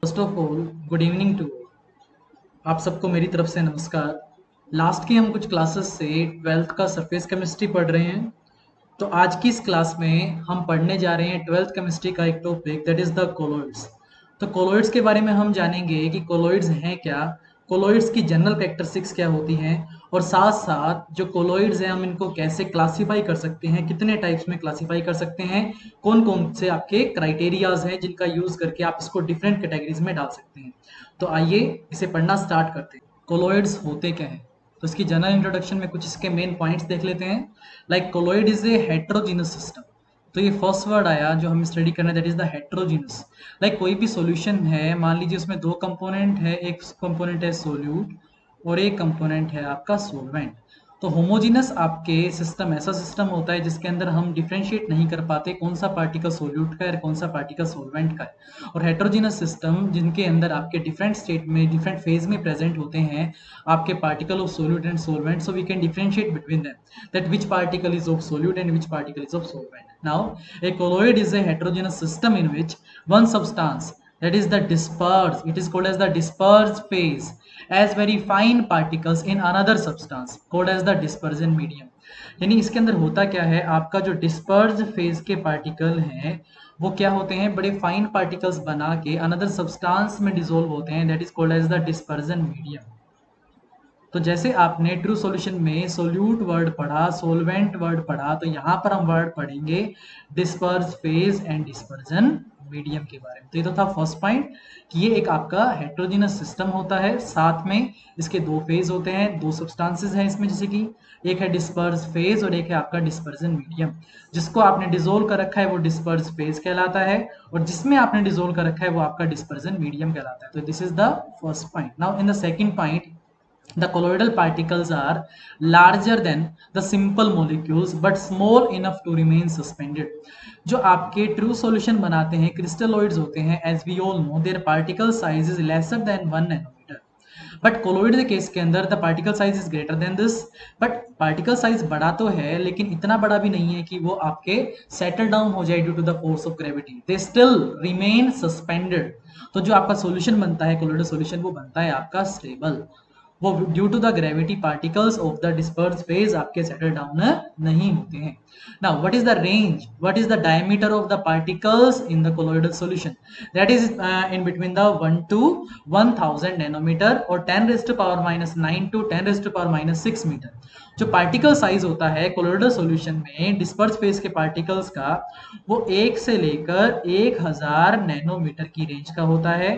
First of all good evening to आप सबको मेरी तरफ से नमस्कार। लास्ट की हम कुछ क्लासेस से ट्वेल्थ का सरफेस केमिस्ट्री पढ़ रहे हैं। तो आज की इस क्लास में हम पढ़ने जा रहे हैं ट्वेल्थ केमिस्ट्री का एक topic that is the colloids. तो कोलॉइड्स के बारे में हम जानेंगे कि कोलॉइड्स हैं क्या, कोलॉइड्स की जनरल कैरेक्टरिस्टिक्स क्या होती हैं, और साथ साथ जो कोलॉइड्स हैं हम इनको कैसे क्लासीफाई कर सकते हैं, कितने टाइप्स में क्लासीफाई कर सकते हैं, कौन कौन से आपके क्राइटेरियाज हैं जिनका यूज करके आप इसको डिफरेंट कैटेगरीज में डाल सकते हैं। तो आइए इसे पढ़ना स्टार्ट करते हैं। कोलॉइड्स होते क्या हैं, तो इसकी जनरल इंट्रोडक्शन में कुछ इसके मेन पॉइंट्स देख लेते हैं। Like colloid is a heterogeneous system. तो ये फर्स्ट वर्ड आया जो हम स्टडी करना है, that is the heterogeneous. Like कोई भी सॉल्यूशन है, मान लीजिए उसमें दो कंपोनेंट है, एक कंपोनेंट है सोल्यूट और एक कंपोनेंट है आपका सोलवेंट। तो होमोजीनस आपके सिस्टम ऐसा सिस्टम होता है जिसके अंदर हम डिफरेंशिएट नहीं कर पाते कौन सा पार्टिकल सोल्यूट का है और कौन सा पार्टिकल सोलवेंट का है। और हेट्रोजीनस सिस्टम जिनके अंदर आपके डिफरेंट स्टेट में डिफरेंट फेज में प्रेजेंट होते हैं आपके particle of solute and solvent, so we can differentiate between them that which particle is of solute and which particle is of solvent. Now a colloid is a heterogeneous system in which one substance, that is the dispersed, it is called as the dispersed phase, as very fine particles in another substance called as the dispersion medium। यानी इसके अंदर होता क्या है, आपका जो disperse phase के particle हैं वो क्या होते हैं, बड़े फाइन पार्टिकल्स बना के अनदर सब्सटेंस में डिसोल्व होते हैं, that is called as the dispersion medium. तो जैसे आपने ट्रू सॉल्यूशन में सोल्यूट वर्ड पढ़ा, सोलवेंट वर्ड पढ़ा, तो यहाँ पर हम वर्ड पढ़ेंगे disperse phase and dispersion medium के बारे में। तो ये तो था फर्स्ट पॉइंट कि ये एक आपका हेट्रोजीनस सिस्टम होता है, साथ में इसके दो फेज होते हैं, दो सब्सटेंसेस हैं इसमें, जैसे कि एक है डिस्पर्स फेज और एक है आपका डिस्पर्जन मीडियम। जिसको आपने डिसोल्व कर रखा है वो डिस्पर्स फेज कहलाता है और जिसमें आपने डिसोल्व कर रखा है वो आपका डिस्पर्जन मीडियम कहलाता है। तो this is the first point. Now in the second point, the colloidal particles are larger than the simple molecules but small enough to remain suspended। जो आपके ट्रू सॉल्यूशन बनाते हैं क्रिस्टलोइड्स होते हैं, as we all know their particle size is lesser than 1 nanometer। But colloid के case के अंदर the particle size is greater than this. But particle size बड़ा तो है लेकिन इतना बड़ा भी नहीं है कि वो आपके सेटल डाउन हो जाए due to the force of gravity, they still remain suspended. तो जो आपका सॉल्यूशन बनता है कोलोइडल सॉल्यूशन वो बनता है आपका स्टेबल, वो due to the gravity particles of the disperse phase आपके सेटल डाउन नहीं होते हैं। Now what is the range, what is the diameter of the particles in the colloidal solution, that is in between the 1 to 1000 nanometre और 10 raised to power minus 9 to 10 raised to power minus 6 metre. जो particle size होता है colloidal solution में disperse phase के particles का वो 1 से लेकर 1000 नैनोमीटर की रेंज का होता है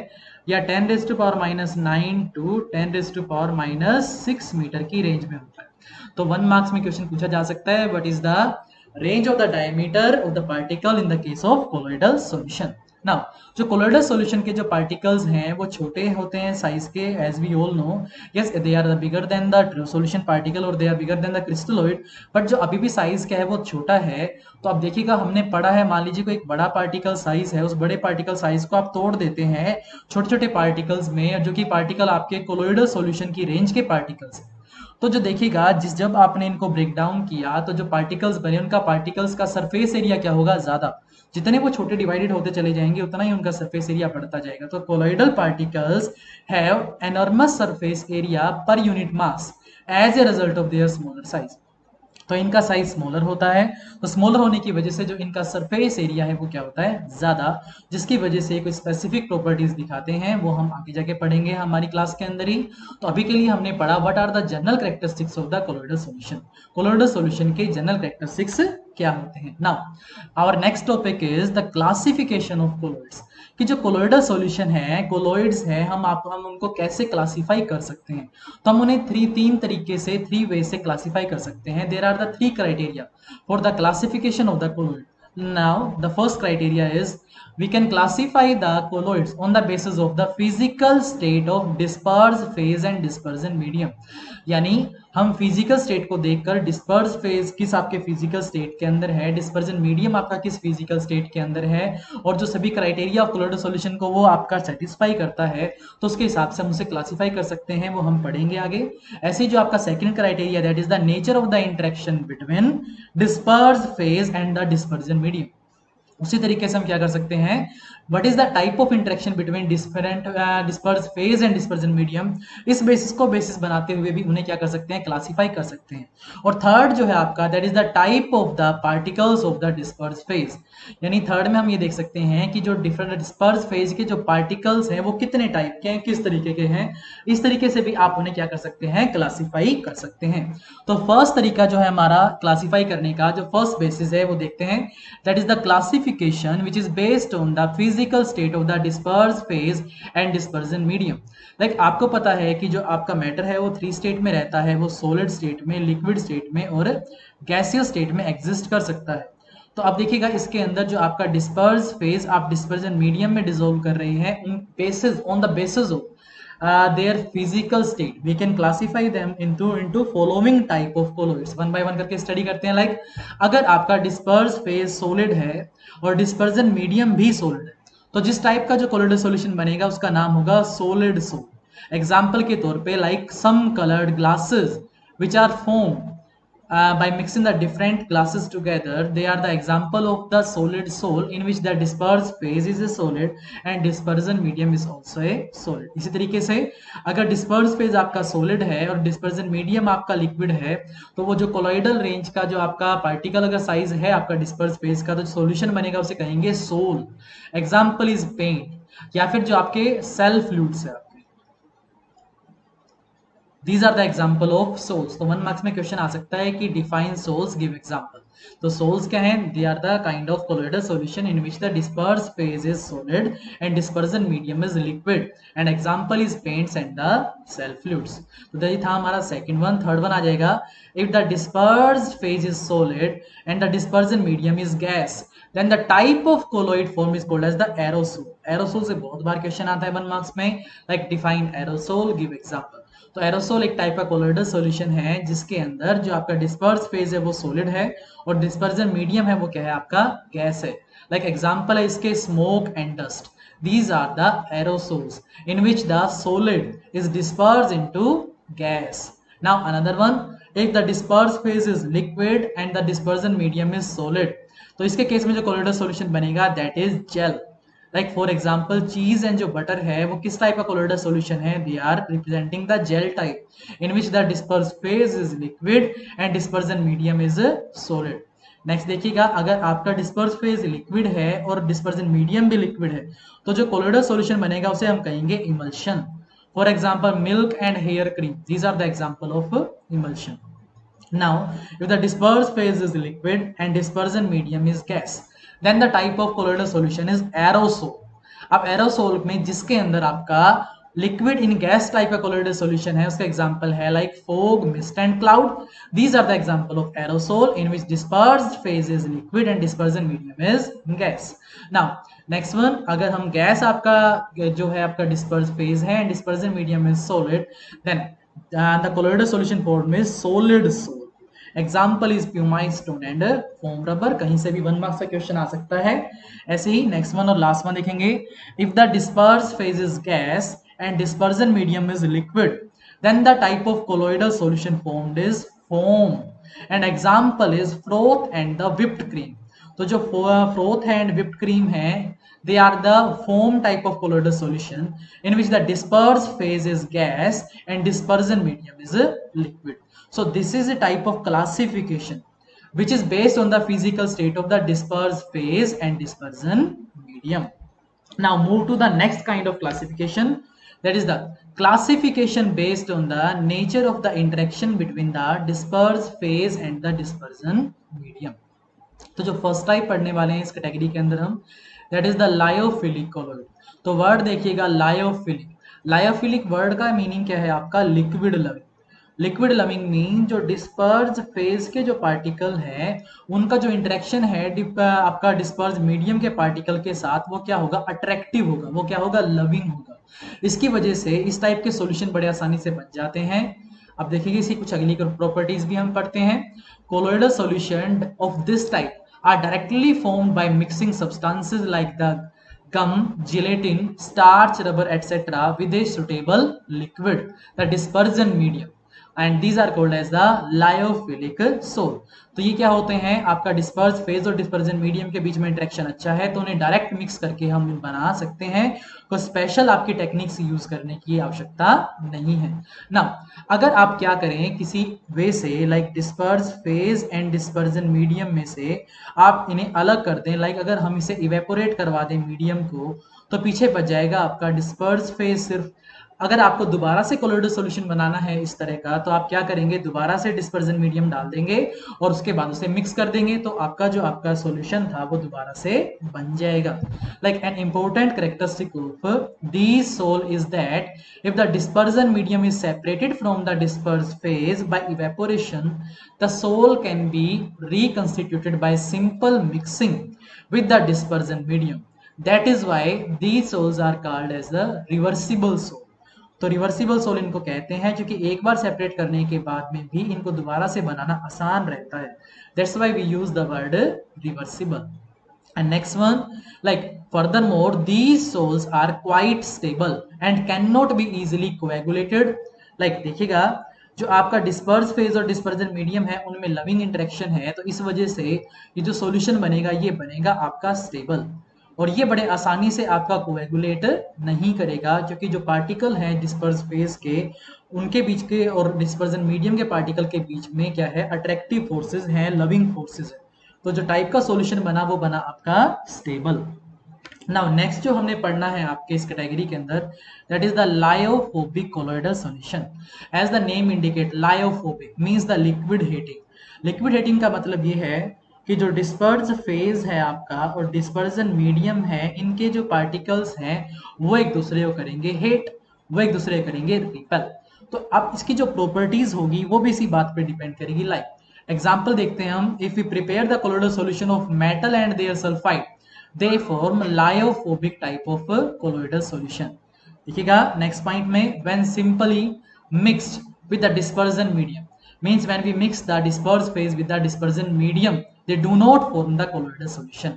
या 10 raise to power minus 9 to 10 raise to power minus 6 metre की रेंज में होता है। तो 1 मार्क्स में क्वेश्चन पूछा जा सकता है, what is the range of the diameter of the particle in the case of colloidal solution. Now जो कोलॉइडल सॉल्यूशन के जो पार्टिकल्स हैं वो छोटे होते हैं साइज के, as we all know, yes they are bigger than the true solution particle और they are bigger than the crystalloid, but जो अभी भी साइज क्या है वो छोटा है। तो अब देखिएगा हमने पढ़ा है, मान लीजिए कोई एक बड़ा पार्टिकल साइज है, उस बड़े पार्टिकल साइज को आप तोड़ देते हैं छोटे छोटे पार्टिकल्स में, जो कि पार्टिकल आपके कोलॉइडल सॉल्यूशन की रेंज के पार्टिकल्स हैं। तो जो देखिएगा जब आपने इनको ब्रेक डाउन किया तो जो पार्टिकल्स बने उनका पार्टिकल्स का सरफेस एरिया क्या होगा, ज्यादा। जितने वो छोटे डिवाइडेड होते चले जाएंगे उतना ही उनका सरफेस एरिया बढ़ता जाएगा। तो colloidal particles have enormous surface area per unit mass as a result of their smaller size. तो इनका साइज स्मॉलर होता है, तो स्मॉलर होने की वजह से जो इनका सरफेस एरिया है वो क्या होता है, ज्यादा, जिसकी वजह से कुछ स्पेसिफिक प्रॉपर्टीज दिखाते हैं, वो हम आगे जाके पढ़ेंगे हमारी क्लास के अंदर ही। तो अभी के लिए हमने पढ़ा what are the general characteristics of the colloidal solution, colloidal solution के जनरल कैरेक्टरिस्टिक्स क्या होते हैं। Now our next topic is the classification of colloids, कि जो कोलॉइडल सॉल्यूशन है, कोलॉइड्स है, हम उनको कैसे क्लासिफाई कर सकते हैं। तो हम उन्हें तीन तरीके से, 3 वे से क्लासिफाई कर सकते हैं। There are the 3 criteria for the classification of the colloid. Now the first criteria is we can classify the colloids on the basis of the physical state of disperse phase and dispersion medium। यानी हम physical state को देखकर disperse phase किस आपके physical state के अंदर है, dispersion medium आपका किस फिजिकल स्टेट के अंदर है, और जो सभी क्राइटेरिया ऑफ कोलॉइडल सॉल्यूशन को वो आपका सेटिस्फाई करता है, तो उसके हिसाब से हम उसे क्लासिफाई कर सकते हैं, वो हम पढ़ेंगे आगे। ऐसे जो आपका second criteria that is the nature of the interaction between disperse phase and the dispersion medium. उसी तरीके से हम क्या कर सकते हैं, what is the type of interaction between different disperse phase and dispersion medium, इस बेसिस को बेसिस बनाते हुए भी उन्हें क्या कर सकते हैं, क्लासीफाई कर सकते हैं। और थर्ड जो है आपका, that is the type of the particles of the disperse phase, यानी थर्ड में हम ये देख सकते हैं कि जो डिफरेंट डिस्पर्स फेज के जो पार्टिकल्स हैं वो कितने टाइप के हैं, किस तरीके के हैं, इस तरीके से भी आप उन्हें क्या कर सकते हैं, क्लासीफाई कर सकते हैं। तो फर्स्ट तरीका जो है हमारा क्लासीफाई करने का, जो फर्स्ट बेसिस है वो देखते हैं, that is the classification which is based on the physical state of the dispersed phase and dispersion medium। Like आपको पता है कि जो आपका मैटर है वो 3 स्टेट में रहता है, वो सॉलिड स्टेट में, लिक्विड स्टेट में और गैसियस स्टेट में एग्जिस्ट कर सकता है। तो आप देखिएगा इसके अंदर जो आपका डिस्पर्स फेज आप डिस्पर्जन मीडियम में डिसॉल्व कर रहे हैं, उन basis on the basis of their physical state we can classify them into following type of colloids। One by one करके स्टडी करते हैं। लाइक अगर आपका डिस्पर्स फेज सॉलिड है और डिस्पर्जन मीडियम भी सॉलिड है, तो जिस टाइप का जो कोलोइडल सॉल्यूशन बनेगा उसका नाम होगा सॉलिड सोल। एग्जांपल के तौर पे like some coloured glasses which are formed by mixing the different glasses together, they are the example of the solid sol in which the dispersed phase is a solid and dispersion medium is also a solid। इसी तरीके से अगर dispersed phase आपका solid है और dispersion medium आपका liquid है, तो वो जो colloidal range का जो आपका particle अगर size है आपका dispersed phase का, तो solution बनेगा उसे कहेंगे sol। example is paint, या फिर जो आपके cell fluids है, These are the example of sols। तो 1 मार्क्स में क्वेश्चन आ सकता है कि define sols, give example। तो sols क्या है, they are the kind of colloidal solution in which the dispersed phase is solid and dispersion medium is liquid and example is paints and the cell fluids। तो ये था हमारा second one. Third one आ जाएगा, if the dispersed phase is solid and the dispersion medium is gas, then the type of colloid form is called as the aerosol। aerosol से बहुत बार question आता है 1 marks में, like define aerosol, give example। तो aerosol एक type का colloidal solution है जिसके अंदर जो आपका डिस्पर्स फेज है वो सॉलिड है और डिस्पर्जन मीडियम है वो क्या है, आपका गैस है। लाइक एग्जांपल है इसके smoke and dust. These are the aerosols in which the solid is disperse into gas. Now another one, if the disperse phase is liquid and the dispersion medium is solid, तो इसके case में जो colloidal solution बनेगा that is gel. Like for example cheese and जो butter है वो किस type का कोलोइडल सॉल्यूशन है, they are representing the gel type in which the disperse phase is liquid and dispersion medium is solid. Next देखिएगा, अगर आपका disperse phase liquid है और डिस्पर्जन मीडियम भी लिक्विड है, तो जो कोलोइडल सॉल्यूशन बनेगा उसे हम कहेंगे emulsion. For example milk and hair cream, these are the example of emulsion. Now, if the dispersed phase is liquid and dispersion medium is gas, then the type of colloidal solution is aerosol। अब aerosol में जिसके अंदर आपका liquid in gas type का colloidal solution है, उसका example है like fog, mist and cloud। These are the example of aerosol in which dispersed phase is liquid and dispersion medium is gas। Now, next one, अगर हम gas आपका जो है आपका dispersed phase है and dispersion medium is solid, then the colloidal solution form is solid sol। Example is pumice stone and foam rubber. कहीं से भी 1 मार्क्स का क्वेश्चन आ सकता है। ऐसे ही नेक्स्ट वन और लास्ट वन देखेंगे, if the disperse phase is gas and dispersion medium is liquid, then the type of colloidal solution formed is foam and example is froth and the whipped cream. तो जो froth and whipped cream है, they are the foam type of colloidal solution in which the dispersed phase is gas and dispersion medium is a liquid। So this is a type of classification which is based on the physical state of the dispersed phase and dispersion medium। Now move to the next kind of classification, that is the classification based on the nature of the interaction between the dispersed phase and the dispersion medium। तो जो first type पढ़ने वाले हैं इस category के अंदर हम, that is the lyophilic colloid. तो वर्ड देखिएगा लायोफिलिक। लायोफिलिक वर्ड का मीनिंग क्या है आपका, liquid loving. Liquid loving mean जो डिस्पर्स फेज के जो पार्टिकल है उनका जो इंटरेक्शन है आपका डिस्पर्स मीडियम के पार्टिकल के साथ, वो क्या होगा, अट्रैक्टिव होगा, वो क्या होगा, लविंग होगा। इसकी वजह से इस टाइप के सॉल्यूशन बड़े आसानी से बन जाते हैं। अब देखिए इसी कुछ अगली प्रॉपर्टीज भी हम पढ़ते हैं। Colloidal solution of this type are directly formed by mixing substances like the gum, gelatin, starch, rubber, etc. with a suitable liquid, the dispersion medium। And these are called as the lyophilic sol. तो ये क्या होते हैं, आपका disperse phase और dispersion medium के बीच में इंटरेक्शन अच्छा है तो उन्हें डायरेक्ट मिक्स करके हम बना सकते हैं, कोई स्पेशल आपकी टेक्निक्स यूज करने की आवश्यकता नहीं है ना। अगर आप क्या करें, किसी वे से like disperse phase and dispersion medium में से आप इन्हें अलग कर दें, लाइक अगर हम इसे इवेपोरेट करवा दें मीडियम को, तो पीछे बच जाएगा आपका डिस्पर्स फेज सिर्फ। अगर आपको दोबारा से कोलोइडल सॉल्यूशन बनाना है इस तरह का, तो आप क्या करेंगे, दोबारा से डिस्पर्जन मीडियम डाल देंगे और उसके बाद उसे मिक्स कर देंगे, तो आपका सॉल्यूशन था वो दोबारा से बन जाएगा। Like an important characteristic of the sol is that if the dispersion medium is separated from the dispersed phase by evaporation, the sol can be reconstituted by simple mixing with the dispersion medium. That is why these sols are called as the reversible sol. तो reversible soul इनको कहते हैं क्योंकि एक बार separate करने के बाद में भी इनको दोबारा से बनाना आसान रहता है। That's why we use the word reversible. And next one, like furthermore, these sols are quite stable and cannot be easily coagulated. Like देखिएगा, जो आपका डिस्पर्स फेज और डिस्पर्जन मीडियम है उनमें लविंग इंटरेक्शन है, तो इस वजह से ये जो सॉल्यूशन बनेगा ये बनेगा आपका स्टेबल, और ये बड़े आसानी से आपका कोएगुलेट नहीं करेगा, क्योंकि जो पार्टिकल हैं डिस्पर्स फेज के उनके बीच के और डिस्पर्जन मीडियम के पार्टिकल के बीच में क्या है, अट्रैक्टिव फोर्सेस हैं, लविंग फोर्सेस है। तो जो टाइप का सॉल्यूशन बना वो बना आपका स्टेबल। नाउ नेक्स्ट जो हमने पढ़ना है आपके इस कैटेगरी के अंदर, that is the lyophobic colloidal solution. As the name indicate, lyophobic means the liquid heating. Liquid heating का मतलब ये है कि जो डिस्पर्स फेज है आपका और डिस्पर्जन मीडियम है, इनके जो पार्टिकल्स हैं वो एक दूसरे को करेंगे हिट, वो एक दूसरे को करेंगे रिपेल। तो अब इसकी जो प्रॉपर्टीज होगी वो भी इसी बात पे डिपेंड करेगी। लाइक एग्जांपल देखते हैं हम, if we prepare the colloidal solution of metal and their sulphide, they form lyophobic type of colloidal solution. देखिएगा नेक्स्ट पॉइंट में, when simply mixed with the dispersion medium, means when we mix the dispersed phase with the dispersion medium, they do not form the colloidal solution.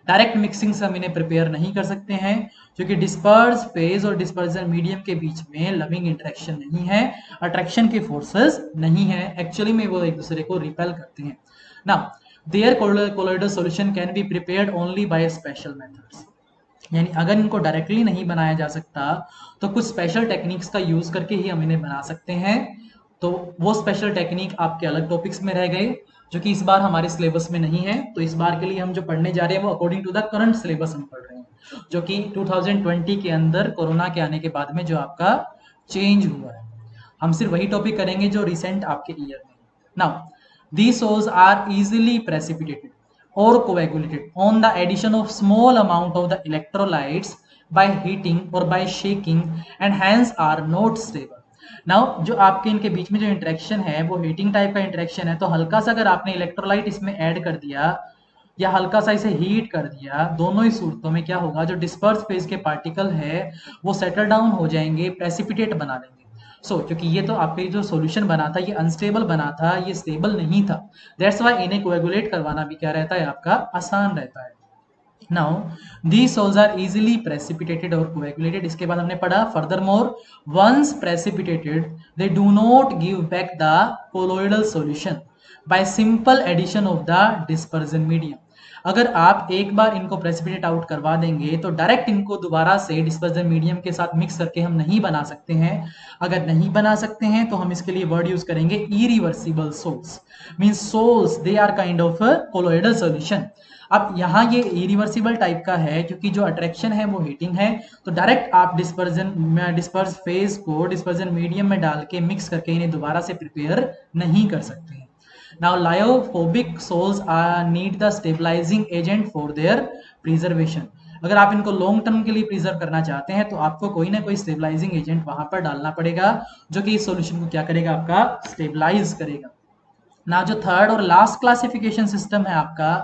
Direct mixing से हम इन्हें prepare नहीं कर सकते हैं, क्योंकि डिस्पर्स फेज और डिस्पर्जन मीडियम के बीच में लविंग इंटरेक्शन नहीं है, अट्रैक्शन के फोर्सेस नहीं है, एक्चुअली में वो एक दूसरे को रिपेल करते हैं। Now there colloidal solution can be prepared only by special methods, यानी अगर इनको डायरेक्टली नहीं बनाया जा सकता तो कुछ स्पेशल टेक्निक्स का यूज करके ही हम इन्हें बना सकते हैं। तो वो स्पेशल टेक्निक आपके अलग टॉपिक्स में रह गए जो कि इस बार हमारे सिलेबस में नहीं है। तो इस बार के लिए हम जो पढ़ने जा रहे हैं वो according to the current syllabus हम पढ़ रहे हैं, जो कि 2020 के अंदर कोरोना के आने के बाद में जो आपका चेंज हुआ है। हम सिर्फ वही टॉपिक करेंगे जो रिसेंट आपके ईयर में। Now these sols are easily precipitated or coagulated on the addition of small amount of the electrolytes by heating or by shaking and hence are not stable. Now जो आपके इनके बीच में जो interaction है वो heating type का interaction है, तो हल्का सा अगर आपने इलेक्ट्रोलाइट इसमें ऐड कर दिया या हल्का सा इसे हीट कर दिया, दोनों ही सूरतों में क्या होगा, जो डिस्पर्स फेज के पार्टिकल है वो सेटल डाउन हो जाएंगे, प्रेसिपिटेट बना देंगे। क्योंकि ये तो आपके जो सॉल्यूशन बना था ये अनस्टेबल बना था, ये स्टेबल नहीं था, दैट्स व्हाई इन्हें कोएगुलेट करवाना भी क्या रहता है आपका आसान रहता है। Now, these sols are easily precipitated or coagulated. इसके बाद हमने पढ़ा furthermore, once precipitated, they do not give back the colloidal solution by simple addition of the dispersion medium. अगर आप एक बार इनको प्रेसिपिटेट आउट करवा देंगे तो डायरेक्ट इनको दोबारा से डिस्पर्जन मीडियम के साथ मिक्स करके हम नहीं बना सकते हैं। अगर नहीं बना सकते हैं तो हम इसके लिए वर्ड यूज करेंगे irreversible sols, means sols they are kind of colloidal solution. अब यहाँ ये इरिवर्सिबल टाइप का है क्योंकि जो अट्रैक्शन है वो हीटिंग है, तो डायरेक्ट आप डिस्पर्स फेज को डिस्पर्जन मीडियम में डाल के मिक्स करके इन्हें दोबारा से प्रिपेयर नहीं कर सकते हैं। Now lyophobic sols need the stabilising agent for their preservation. अगर आप इनको लॉन्ग टर्म के लिए प्रिजर्व करना चाहते हैं तो आपको कोई ना कोई स्टेबलाइजिंग एजेंट वहां पर डालना पड़ेगा जो कि इस सॉल्यूशन को क्या करेगा, आपका स्टेबलाइज करेगा। ना जो थर्ड और लास्ट क्लासिफिकेशन सिस्टम है आपका,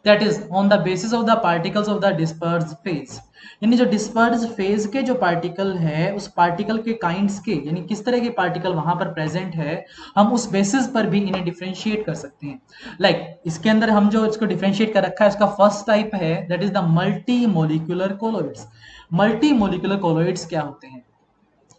that is on the basis of the particles of the disperse phase, यानी जो डिस्पर्स फेज के जो पार्टिकल है उस पार्टिकल के काइंड्स के, यानी किस तरह के पार्टिकल वहां पर प्रेजेंट है, हम उस बेसिस पर भी इन्हें डिफरेंशिएट कर सकते हैं। लाइक इसके अंदर हम जो इसको डिफरेंशिएट कर रखा है उसका फर्स्ट टाइप है that is the multi molecular colloids. Multi molecular colloids क्या होते हैं,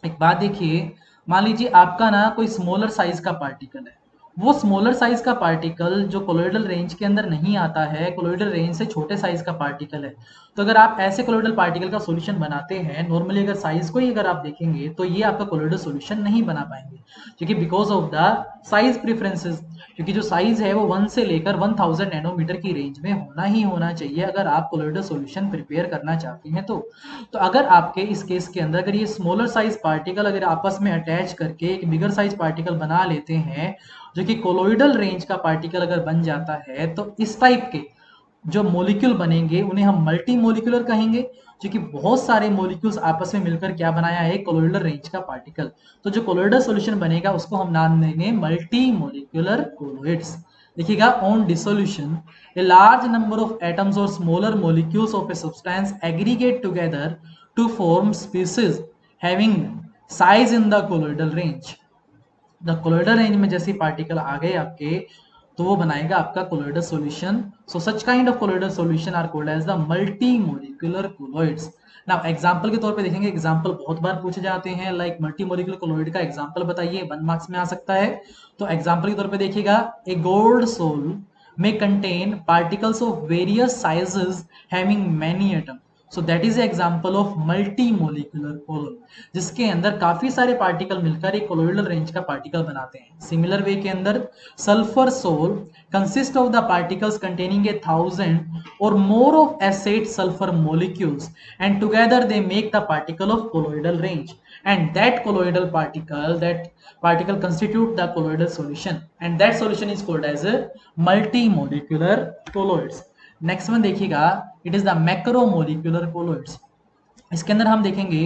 एक बात देखिए, मान लीजिए आपका ना कोई स्मॉलर साइज का पार्टिकल है, वो स्मॉलर साइज का पार्टिकल जो कोलोइडल रेंज के अंदर नहीं आता है, कोलोइडल रेंज से छोटे साइज का पार्टिकल है। तो अगर आप ऐसे कोलोइडल पार्टिकल का सॉल्यूशन बनाते हैं, नॉर्मली अगर साइज को ही अगर आप देखेंगे तो ये आपका कोलोइडल सॉल्यूशन नहीं बना पाएंगे, क्योंकि because of the size preferences, क्योंकि जो साइज है वो 1 से लेकर 1000 नैनोमीटर की रेंज में होना ही होना चाहिए अगर आप कोलोइडल सॉल्यूशन प्रिपेयर करना चाहते हैं। तो अगर आपके इस केस के अंदर अगर ये स्मॉलर साइज पार्टिकल अगर आपस में अटैच करके एक बिगर साइज पार्टिकल बना लेते हैं, जो कि कोलोइडल रेंज का पार्टिकल अगर बन जाता है, तो इस टाइप के जो मॉलिक्यूल बनेंगे उन्हें हम मल्टी मोलिकुलर कहेंगे, क्योंकि बहुत सारे मॉलिक्यूल्स आपस में मिलकर क्या बनाया है, कोलोइडल रेंज का पार्टिकल। तो जो कोलोइडल सॉल्यूशन बनेगा उसको हम नाम देंगे मल्टी मोलिकुलर कोलोइड्स। देखिएगा, on dissolution a large number of atoms और smaller molecules of a substance aggregate together to form species having size in the colloidal range. The colloidal range में जैसे particle आ गए आपके, तो वो बनाएगा आपका colloidal solution. So such kind of colloidal solution are called as the multi molecular colloids. Now example के तौर पे देखेंगे, एग्जांपल बहुत बार पूछे जाते हैं, लाइक मल्टी मोलिकुलर कोलोइड का एग्जांपल बताइए, 1 मार्क्स में आ सकता है। तो एग्जांपल के तौर पे देखिएगा, ए गोल्ड सोल में contain particles of various sizes having many atom. So that is example of multi molecular colloid, जिसके अंदर काफी सारे पार्टिकल मिलकर एक कोलोइडल रेंज का पार्टिकल बनाते हैं। सिमिलर वे के अंदर sulphur sol consist of the particles containing 1000 or more of acid sulfur molecules, and together they make the particle of colloidal range, and that particle constitute the colloidal solution, and that solution is called as a multimolecular colloids. Next one देखिएगा, it is the macromolecular colloids. इसके अंदर हम देखेंगे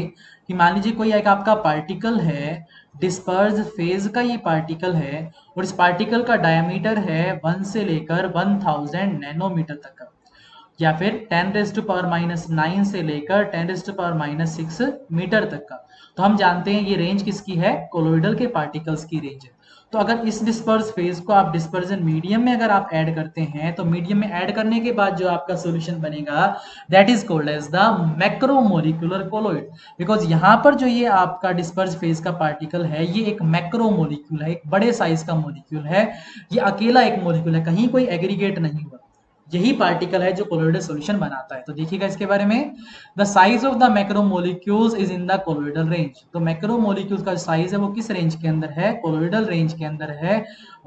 कि मान लीजिए कोई एक आपका पार्टिकल है, डिस्पर्स फेज का ये पार्टिकल है, और इस पार्टिकल का डायमीटर है 1 से लेकर 1000 नैनोमीटर तक का, या फिर 10⁻⁹ से लेकर 10⁻�6 मीटर तक का। तो हम जानते हैं ये रेंज किसकी है, कोलोइडल के पार्टिकल्स की रेंज है। तो अगर इस डिस्पर्स फेज को आप डिस्पर्जन मीडियम में अगर आप ऐड करते हैं, तो मीडियम में ऐड करने के बाद जो आपका सॉल्यूशन बनेगा, that is called as the macromolecular colloid. Because यहाँ पर जो ये आपका डिस्पर्स फेज का पार्टिकल है, ये एक मैक्रोमोलिक्यूल है, एक बड़े साइज का मोलिक्यूल है, ये अकेला एक मोलिक्यूल है, कहीं कोई एग्रीगेट नहीं हुआ। यही पार्टिकल है जो कोलोइडल सॉल्यूशन बनाता है। तो देखिएगा इसके बारे में, the size of the macromolecules is in the colloidal range. तो मैक्रोमोलिक्यूल्स का साइज है वो किस रेंज के अंदर है, कोलोइडल रेंज के अंदर है,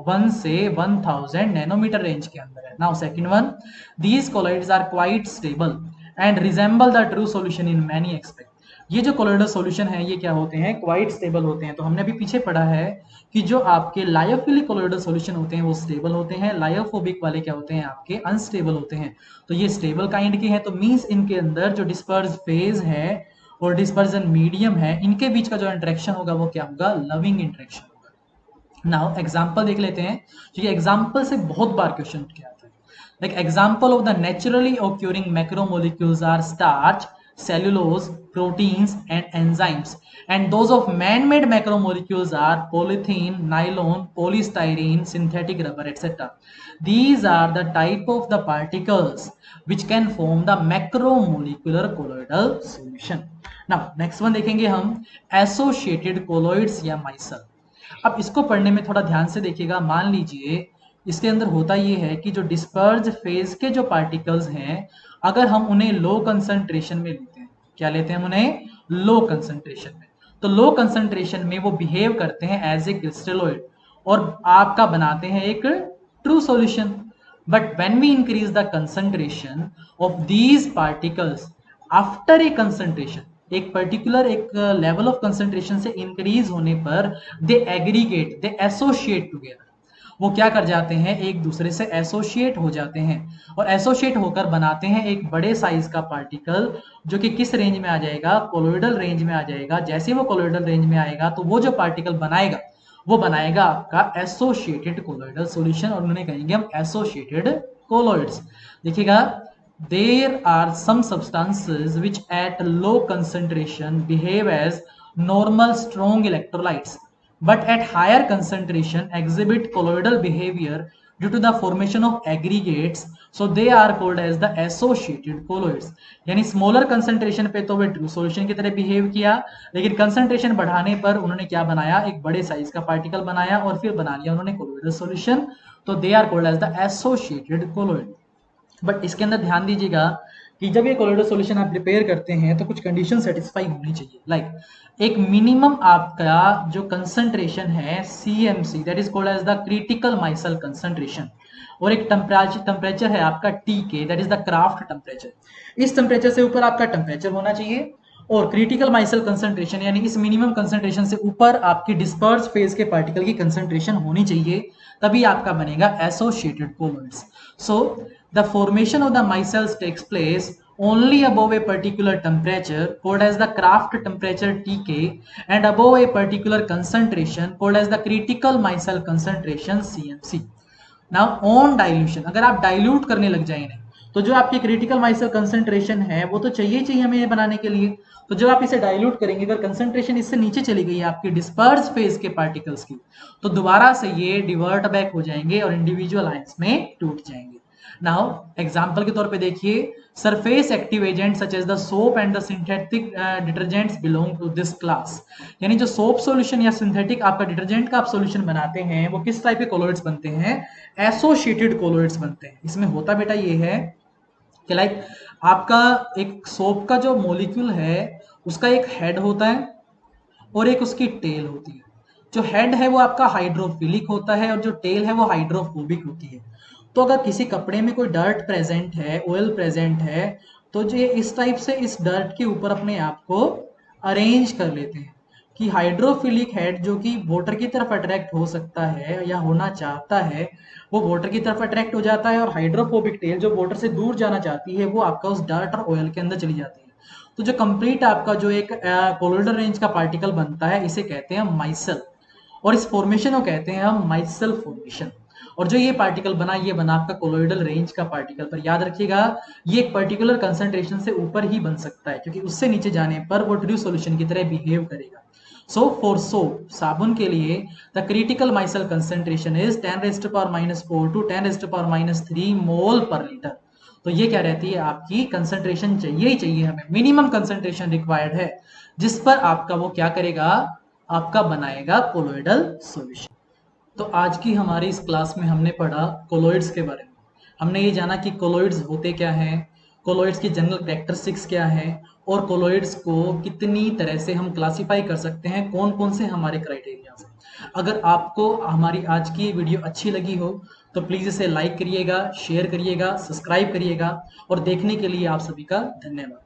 1 से 1000 नैनोमीटर रेंज के अंदर है। Now second one, these colloids are quite stable and resemble the true solution in many aspect. ये जो कोलोइडल सॉल्यूशन है ये क्या होते हैं, क्वाइट स्टेबल होते हैं। तो हमने अभी पीछे पढ़ा है कि जो आपके लायोफिलिक कोलोइडल सॉल्यूशन होते हैं वो स्टेबल होते हैं, लायोफोबिक वाले क्या होते हैं, आपके अनस्टेबल होते हैं। तो ये स्टेबल काइंड के हैं, तो मींस इनके अंदर जो डिस्पर्स फेज है और डिस्पर्जन मीडियम है, इनके बीच का जो इंटरेक्शन होगा वो क्या होगा, लविंग इंटरेक्शन होगा। नाउ एग्जांपल देख लेते हैं, क्योंकि एग्जांपल से बहुत बार क्वेश्चन किया आता है। Like example of the naturally occurring macromolecules are starch, cellulose, proteins and enzymes, and those of man-made macromolecules are polythene, nylon, polystyrene, synthetic rubber, etc. These are the type of the particles which can form the macromolecular colloidal solution. Now next one देखेंगे हम associated colloids या micelle। अब इसको पढ़ने में थोड़ा ध्यान से देखिएगा। मान लीजिए इसके अंदर होता ये है कि जो डिस्पर्ज फेज के जो पार्टिकल्स हैं, अगर हम उन्हें लो कंसंट्रेशन में लेते हैं, क्या लेते हैं हम उन्हें, लो कंसंट्रेशन में, तो लो कंसंट्रेशन में वो बिहेव करते हैं एज ए क्रिस्टलोइड और आपका बनाते हैं एक true solution. But when we increase the concentration of these particles after a concentration, एक पर्टिकुलर एक लेवल ऑफ कंसंट्रेशन से इंक्रीज होने पर they aggregate, they associate together, वो क्या कर जाते हैं, एक दूसरे से एसोसिएट हो जाते हैं, और एसोसिएट होकर बनाते हैं एक बड़े साइज का पार्टिकल, जो कि किस रेंज में आ जाएगा, कोलोइडल रेंज में आ जाएगा। जैसे वो कोलोइडल रेंज में आएगा तो वो जो पार्टिकल बनाएगा वो बनाएगा आपका एसोसिएटेड कोलोइडल सॉल्यूशन, और उन्हें कहेंगे हम एसोसिएटेड कोलोइड्स। देखिएगा, there are some substances which at low concentration behave as normal strong electrolytes, but at higher concentration exhibit colloidal behavior due to the formation of aggregates, so they are called as the associated colloids. यानी smaller concentration पे तो वे true solution की तरह behave किया, लेकिन concentration बढ़ाने पर उन्होंने क्या बनाया, एक बड़े साइज का पार्टिकल बनाया और फिर बना लिया उन्होंने कोलोइडल सॉल्यूशन. तो they are called as the associated colloid. But इसके अंदर ध्यान दीजिएगा कि जब ये कोलोइडल सॉल्यूशन आप प्रिपेयर करते हैं तो कुछ कंडीशन सेटिस्फाई होनी चाहिए. लाइक एक मिनिमम आपका जो कंसंट्रेशन है CMC, that is called as the critical micelle concentration, और एक टेम्परेचर है आपका TK, that is the Krafft temperature. इस टेम्परेचर से ऊपर आपका टेम्परेचर होना चाहिए, और क्रिटिकल माइसल कंसंट्रेशन यानी इस मिनिमम कंसंट्रेशन से ऊपर आपकी डिस्पर्स फेज के पार्टिकल की कंसंट्रेशन होनी चाहिए, तभी आपका बनेगा associated colloids. So the formation of the micelles takes place only above a particular temperature called as the Kraft temperature TK and above a particular concentration called as the critical micelle concentration CMC. Now on dilution, अगर आप dilute करने लग जाए इन्हें, तो जो आपकी critical micelle concentration है वो तो चाहिए हमें ये बनाने के लिए. तो जब आप इसे डाइल्यूट करेंगे, अगर कंसंट्रेशन इससे नीचे चली गई आपकी डिस्पर्स फेज के पार्टिकल्स की, तो दोबारा से ये डिवर्ट बैक हो जाएंगे और इंडिविजुअल आयंस में टूट जाएंगे. नाउ एग्जांपल के तौर पे देखिए, surface active agent such as the soap and the synthetic detergents belong to this class. यानी जो सोप सॉल्यूशन या सिंथेटिक आपका डिटर्जेंट का आप सॉल्यूशन बनाते हैं वो किस टाइप के कोलोइड्स बनते हैं, एसोसिएटेड कोलोइड्स बनते हैं. इसमें होता बेटा ये है कि लाइक आपका एक सोप का जो मॉलिक्यूल है उसका एक हेड होता है और एक उसकी टेल होती है. जो हेड है वो आपका हाइड्रोफिलिक होता है और जो टेल है वो हाइड्रोफोबिक होती है. तो अगर किसी कपड़े में कोई डर्ट प्रेजेंट है, ऑयल प्रेजेंट है, तो जो इस टाइप से इस डर्ट के ऊपर अपने आप को अरेंज कर लेते हैं कि हाइड्रोफिलिक हेड जो कि वाटर की तरफ अट्रैक्ट हो सकता है या होना चाहता है वो वाटर की तरफ अट्रैक्ट हो जाता है, और हाइड्रोफोबिक टेल जो वाटर से दूर जाना चाहती है वो आपका उस डर्ट और ऑयल के अंदर चली जाती है. तो जो कंप्लीट आपका जो एक कोलोइडल रेंज का पार्टिकल बनता है इसे कहते हैं माइसल, और इस फॉर्मेशन को कहते हैं हम माइसल फॉर्मेशन. और जो ये पार्टिकल बना ये बना आपका कोलोइडल रेंज का पार्टिकल. पर याद रखिएगा ये एक पर्टिकुलर कंसंट्रेशन से ऊपर ही बन सकता है, क्योंकि उससे नीचे जाने पर वो ट्रू सॉल्यूशन की तरह बिहेव करेगा. सो फॉर सोप, साबुन के लिए the critical micelle concentration is 10⁻⁴ to 10⁻³ mole per litre. तो ये क्या रहती है, आपकी कंसंट्रेशन चाहिए हमें, मिनिमम कंसंट्रेशन रिक्वायर्ड है जिस पर आपका वो क्या करेगा, आपका बनाएगा कोलोइडल सॉल्यूशन. तो आज की हमारी इस क्लास में हमने पढ़ा कोलोइड्स के बारे में. हमने ये जाना कि कोलोइड्स होते क्या हैं, कोलोइड्स की जनरल कैरेक्टरिस्टिक्स क्या है, और कोलोइड्स को कितनी तरह से हम क्लासिफाई कर सकते हैं, कौन कौन से हमारे क्राइटेरिया हैं. अगर आपको हमारी आज की वीडियो अच्छी लगी हो तो प्लीज़ इसे लाइक करिएगा, शेयर करिएगा, सब्सक्राइब करिएगा, और देखने के लिए आप सभी का धन्यवाद.